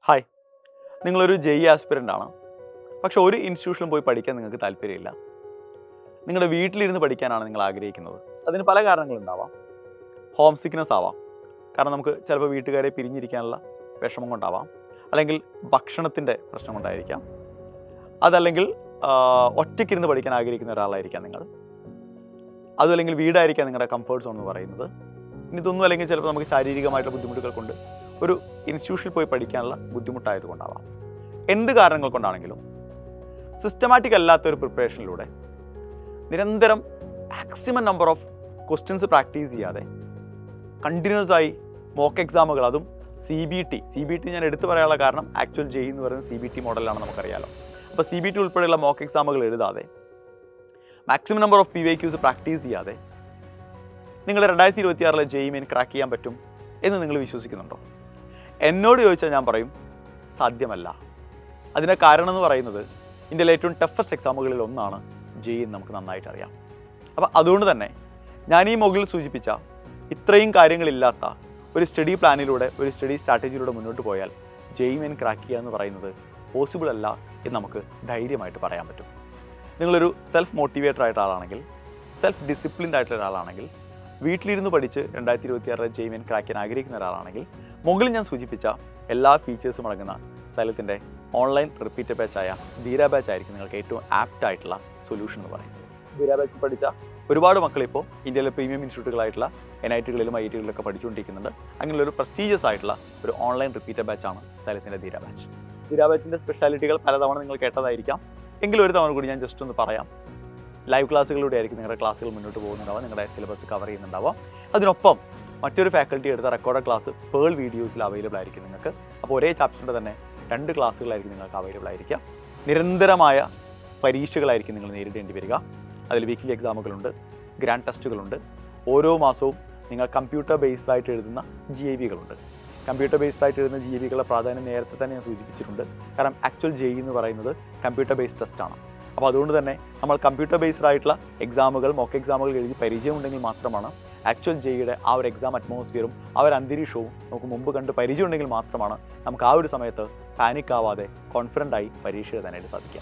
Hi, നിങ്ങളൊരു JEE aspirant ആണ്. പക്ഷെ ഒരു ഇൻസ്റ്റിറ്റ്യൂഷനിലും പോയി പഠിക്കാൻ നിങ്ങൾക്ക് താല്പര്യമില്ല. നിങ്ങളുടെ വീട്ടിലിരുന്ന് പഠിക്കാനാണ് നിങ്ങൾ ആഗ്രഹിക്കുന്നത്. അതിന് പല കാരണങ്ങളുണ്ടാവാം. ഹോം സിക്നെസ് ആവാം, കാരണം നമുക്ക് ചിലപ്പോൾ വീട്ടുകാരെ പിരിഞ്ഞിരിക്കാനുള്ള വിഷമം കൊണ്ടാവാം. അല്ലെങ്കിൽ ഭക്ഷണത്തിൻ്റെ പ്രശ്നം കൊണ്ടായിരിക്കാം. അതല്ലെങ്കിൽ ഒറ്റയ്ക്കിരുന്ന് പഠിക്കാൻ ആഗ്രഹിക്കുന്ന ഒരാളായിരിക്കാം നിങ്ങൾ. അതുമല്ലെങ്കിൽ വീടായിരിക്കാം നിങ്ങളുടെ കംഫർട്ട് സോൺ എന്ന് പറയുന്നത്. ഇനി ഇതൊന്നും അല്ലെങ്കിൽ ചിലപ്പോൾ നമുക്ക് ശാരീരികമായിട്ടുള്ള ബുദ്ധിമുട്ടുകൾ കൊണ്ട് ഒരു ഇൻസ്റ്റിറ്റ്യൂഷനിൽ പോയി പഠിക്കാനുള്ള ബുദ്ധിമുട്ടായതുകൊണ്ടാവാം. എന്ത് കാരണങ്ങൾ കൊണ്ടാണെങ്കിലും സിസ്റ്റമാറ്റിക് അല്ലാത്തൊരു പ്രിപ്പറേഷനിലൂടെ നിരന്തരം maximum number of questions practice ചെയ്യാതെ കണ്ടിന്യൂസ് ആയി മോക്ക് എക്സാമുകൾ, അതും സി ബി ടി ഞാൻ എടുത്തു പറയാനുള്ള കാരണം ആക്ച്വൽ ജെഇ എന്ന് പറയുന്നത് CBT മോഡലാണ്, നമുക്കറിയാലോ. അപ്പോൾ CBT ഉൾപ്പെടെയുള്ള മോക്ക് എക്സാമുകൾ എഴുതാതെ maximum number of PYQs practice ചെയ്യാതെ നിങ്ങൾ 2026 ജെഇ മെയിൻ ക്രാക്ക് ചെയ്യാൻ പറ്റും എന്ന് നിങ്ങൾ വിശ്വസിക്കുന്നുണ്ടോ? എന്നോട് ചോദിച്ചാൽ ഞാൻ പറയും സാധ്യമല്ല. അതിൻ്റെ കാരണം എന്ന് പറയുന്നത് ഇന്ത്യയിലെ ഏറ്റവും ടഫസ്റ്റ് എക്സാമുകളിൽ ഒന്നാണ് ജെഇ എന്ന് നമുക്ക് നന്നായിട്ട് അറിയാം. അപ്പോൾ അതുകൊണ്ട് തന്നെ ഞാൻ ഈ മുകളിൽ സൂചിപ്പിച്ച ഇത്രയും കാര്യങ്ങളില്ലാത്ത ഒരു സ്റ്റഡി പ്ലാനിലൂടെ, ഒരു സ്റ്റഡി സ്ട്രാറ്റജിയിലൂടെ മുന്നോട്ട് പോയാൽ ജെഇ മെയിൻ ക്രാക്ക് ചെയ്യുക എന്ന് പറയുന്നത് പോസിബിൾ അല്ല എന്ന് നമുക്ക് ധൈര്യമായിട്ട് പറയാൻ പറ്റും. നിങ്ങളൊരു സെൽഫ് മോട്ടിവേറ്റഡ് ആയിട്ടുള്ള ആളാണെങ്കിൽ, സെൽഫ് ഡിസിപ്ലിൻഡ് ആയിട്ടുള്ള ഒരാളാണെങ്കിൽ, വീട്ടിലിരുന്ന് പഠിച്ച് 2026 ജെഇ മെയിൻ ക്രാക്ക് ചെയ്യാൻ ആഗ്രഹിക്കുന്ന ഒരാളാണെങ്കിൽ, മുകളിൽ ഞാൻ സൂചിപ്പിച്ച എല്ലാ ഫീച്ചേഴ്സും അടങ്ങുന്ന സൈലത്തിൻ്റെ ഓൺലൈൻ റിപ്പീറ്റഡ് ബാച്ചായ ധീര ബാച്ച് ആയിരിക്കും നിങ്ങൾക്ക് ഏറ്റവും ആപ്റ്റ് ആയിട്ടുള്ള സൊല്യൂഷൻ എന്ന് പറയുന്നത്. ധീര ബാച്ചിൽ പഠിച്ച ഒരുപാട് മക്കളിപ്പോൾ ഇന്ത്യയിലെ പ്രീമിയം ഇൻസ്റ്റിറ്റ്യൂട്ടുകളായിട്ടുള്ള NITകളിലും IITകളിലൊക്കെ പഠിച്ചുകൊണ്ടിരിക്കുന്നുണ്ട്. അങ്ങനെയുള്ള ഒരു പ്രസ്റ്റീജിയസ് ആയിട്ടുള്ള ഒരു ഓൺലൈൻ റിപ്പീറ്റഡ് ബാച്ചാണ് സൈലത്തിൻ്റെ ധീര ബാച്ച്. ധീര ബാച്ചിൻ്റെ സ്പെഷ്യാലിറ്റികൾ പലതവണ നിങ്ങൾ കേട്ടതായിരിക്കാം, എങ്കിലും ഒരു തവണ കൂടി ഞാൻ ജസ്റ്റ് ഒന്ന് പറയാം. ലൈവ് ക്ലാസ്സുകളിലൂടെ ആയിരിക്കും നിങ്ങളുടെ ക്ലാസ്സുകൾ മുന്നോട്ട് പോകുന്നുണ്ടാവുക, നിങ്ങളുടെ സിലബസ് കവർ ചെയ്യുന്നുണ്ടാവുക. അതിനൊപ്പം മറ്റൊരു ഫാക്കൽറ്റി എടുത്ത റെക്കോർഡ് ക്ലാസ് പേൾ വീഡിയോസിൽ അവൈലബിൾ ആയിരിക്കും നിങ്ങൾക്ക്. അപ്പോൾ ഒരേ ചാപ്റ്ററിൻ്റെ തന്നെ 2 ക്ലാസ്സുകളായിരിക്കും നിങ്ങൾക്ക് അവൈലബിൾ ആയിരിക്കുക. നിരന്തരമായ പരീക്ഷകളായിരിക്കും നിങ്ങൾ നേരിടേണ്ടി വരിക. അതിൽ വീക്ക്ലി എക്സാമുകളുണ്ട്, ഗ്രാൻഡ് ടെസ്റ്റുകളുണ്ട്. ഓരോ മാസവും നിങ്ങൾ കമ്പ്യൂട്ടർ ബേസ്ഡ് ആയിട്ട് എഴുതുന്ന GIVകളുണ്ട്. കമ്പ്യൂട്ടർ ബേസ്ഡ് ആയിട്ട് എഴുതുന്ന GIVകളുടെ പ്രാധാന്യം നേരത്തെ തന്നെ ഞാൻ സൂചിപ്പിച്ചിട്ടുണ്ട്. കാരണം ആക്ച്വൽ ജെഇ എന്ന് പറയുന്നത് കമ്പ്യൂട്ടർ ബേസ്ഡ് ടെസ്റ്റാണ്. അപ്പോൾ അതുകൊണ്ട് തന്നെ നമ്മൾ കമ്പ്യൂട്ടർ ബേസ്ഡ് ആയിട്ടുള്ള എക്സാമുകൾ, മോക്ക് എക്സാമുകൾ എഴുതി പരിചയമുണ്ടെങ്കിൽ മാത്രമാണ് ആക്ച്വൽ ജെഇയുടെ ആ ഒരു എക്സാം അറ്റ്മോസ്ഫിയറും ആ ഒരു അന്തരീക്ഷവും നമുക്ക് മുമ്പ് കണ്ട് പരിചയമുണ്ടെങ്കിൽ മാത്രമാണ് നമുക്ക് ആ ഒരു സമയത്ത് പാനിക് ആവാതെ കോൺഫിഡൻ്റ് ആയി പരീക്ഷ എഴുതാനായിട്ട് സാധിക്കുക.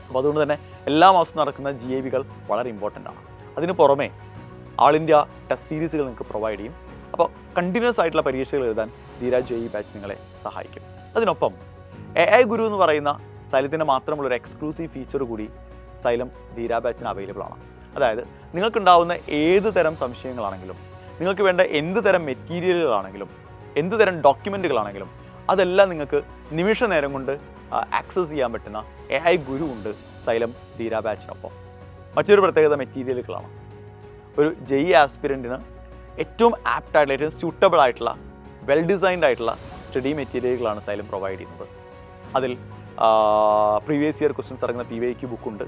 അപ്പോൾ അതുകൊണ്ട് തന്നെ എല്ലാ മാസവും നടക്കുന്ന GIVകൾ വളരെ ഇമ്പോർട്ടൻ്റ് ആണ്. അതിന് പുറമെ ആൾ ഇന്ത്യ ടെസ്റ്റ് സീരീസുകൾ നിങ്ങൾക്ക് പ്രൊവൈഡ് ചെയ്യും. അപ്പോൾ കണ്ടിന്യൂസ് ആയിട്ടുള്ള പരീക്ഷകൾ എഴുതാൻ ധീര ജെഇ ബാച്ച് നിങ്ങളെ സഹായിക്കും. അതിനൊപ്പം AI ഗുരു എന്ന് പറയുന്ന സൈലത്തിൻ്റെ മാത്രമുള്ള ഒരു എക്സ്ക്ലൂസീവ് ഫീച്ചർ കൂടി സൈലം ധീര ബാച്ചിന് അവൈലബിൾ ആണ്. അതായത് നിങ്ങൾക്കുണ്ടാവുന്ന ഏത് തരം സംശയങ്ങളാണെങ്കിലും, നിങ്ങൾക്ക് വേണ്ട എന്ത് തരം മെറ്റീരിയലുകളാണെങ്കിലും, എന്ത് തരം ഡോക്യുമെൻറ്റുകളാണെങ്കിലും അതെല്ലാം നിങ്ങൾക്ക് നിമിഷ നേരം കൊണ്ട് ആക്സസ് ചെയ്യാൻ പറ്റുന്ന AI ഗുരു ഉണ്ട് സൈലം ധീര ബാച്ചിനൊപ്പം. മറ്റൊരു പ്രത്യേകത മെറ്റീരിയലുകളാണ്. ഒരു ജെഇ ആസ്പിരൻറ്റിന് ഏറ്റവും ആപ്റ്റ് ആയിട്ടുള്ള, ഏറ്റവും സ്യൂട്ടബിൾ ആയിട്ടുള്ള, വെൽ ഡിസൈൻഡ് ആയിട്ടുള്ള സ്റ്റഡി മെറ്റീരിയലുകളാണ് സൈലം പ്രൊവൈഡ് ചെയ്യുന്നത്. അതിൽ പ്രീവിയസ് ഇയർ ക്വസ്റ്റ്യൻസ് അടങ്ങുന്ന PYQ ബുക്കുണ്ട്.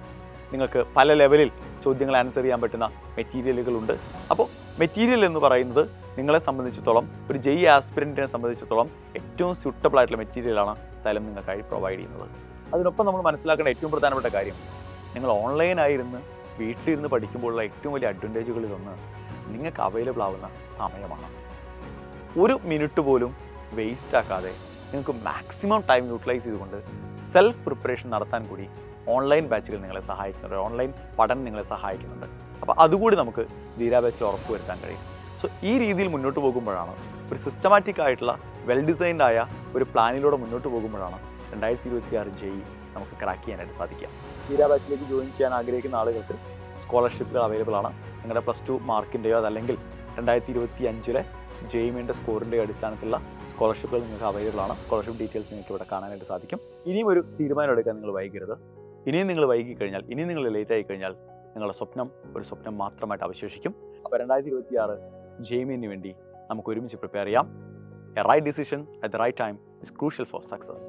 നിങ്ങൾക്ക് പല ലെവലിൽ ചോദ്യങ്ങൾ ആൻസർ ചെയ്യാൻ പറ്റുന്ന മെറ്റീരിയലുകളുണ്ട്. അപ്പോൾ മെറ്റീരിയൽ എന്ന് പറയുന്നത് നിങ്ങളെ സംബന്ധിച്ചിടത്തോളം, ഒരു ജെഇ ആസ്പിരൻറ്റിനെ സംബന്ധിച്ചിടത്തോളം ഏറ്റവും സ്യൂട്ടബിൾ ആയിട്ടുള്ള മെറ്റീരിയലാണ് സൈലം നിങ്ങൾക്കായി പ്രൊവൈഡ് ചെയ്യുന്നത്. അതിനൊപ്പം നമ്മൾ മനസ്സിലാക്കേണ്ട ഏറ്റവും പ്രധാനപ്പെട്ട കാര്യം, നിങ്ങൾ ഓൺലൈനായിരുന്ന് വീട്ടിലിരുന്ന് പഠിക്കുമ്പോഴുള്ള ഏറ്റവും വലിയ അഡ്വാൻറ്റേജുകളിലൊന്ന് നിങ്ങൾക്ക് അവൈലബിൾ ആവുന്ന സമയമാണ്. ഒരു മിനിറ്റ് പോലും വേസ്റ്റ് ആക്കാതെ നിങ്ങൾക്ക് മാക്സിമം ടൈം യൂട്ടിലൈസ് ചെയ്തുകൊണ്ട് സെൽഫ് പ്രിപ്പറേഷൻ നടത്താൻ കൂടി ഓൺലൈൻ ബാച്ചുകൾ നിങ്ങളെ സഹായിക്കുന്നുണ്ട്, ഓൺലൈൻ പഠനം നിങ്ങളെ സഹായിക്കുന്നുണ്ട്. അപ്പോൾ അതുകൂടി നമുക്ക് ധീര ബാച്ചിൽ ഉറപ്പുവരുത്താൻ കഴിയും. സോ ഈ രീതിയിൽ മുന്നോട്ട് പോകുമ്പോഴാണ്, ഒരു സിസ്റ്റമാറ്റിക് ആയിട്ടുള്ള വെൽ ഡിസൈൻഡ് ആയ ഒരു പ്ലാനിലൂടെ മുന്നോട്ട് പോകുമ്പോഴാണ് 2026 ജെഇ നമുക്ക് ക്രാക്ക് ചെയ്യാനായിട്ട് സാധിക്കുക. ധീര ബാച്ചിലേക്ക് ജോയിൻ ചെയ്യാൻ ആഗ്രഹിക്കുന്ന ആളുകൾക്ക് സ്കോളർഷിപ്പുകൾ അവൈലബിൾ ആണ്. നിങ്ങളുടെ +2 മാർക്കിൻ്റെയോ അതല്ലെങ്കിൽ 2025 ജെഇ മെയിൻ്റെ സ്കോറിൻ്റെയോ അടിസ്ഥാനത്തിലുള്ള സ്കോളർഷിപ്പുകൾ നിങ്ങൾക്ക് അവൈലബിൾ ആണ്. സ്കോളർഷിപ്പ് ഡീറ്റെയിൽസ് നിങ്ങൾക്ക് ഇവിടെ കാണാനായിട്ട് സാധിക്കും. ഇനിയും ഒരു തീരുമാനം എടുക്കാൻ നിങ്ങൾ വൈകരുത്. ഇനിയും നിങ്ങൾ വൈകിക്കഴിഞ്ഞാൽ, ഇനിയും നിങ്ങൾ ലേറ്റ് ആയി കഴിഞ്ഞാൽ നിങ്ങളുടെ സ്വപ്നം ഒരു സ്വപ്നം മാത്രമായിട്ട് അവശേഷിക്കും. അപ്പോൾ 2026 ജെഇ മെയിന് വേണ്ടി നമുക്ക് ഒരുമിച്ച് പ്രിപ്പയർ ചെയ്യാം. A right decision at the right time is crucial for success.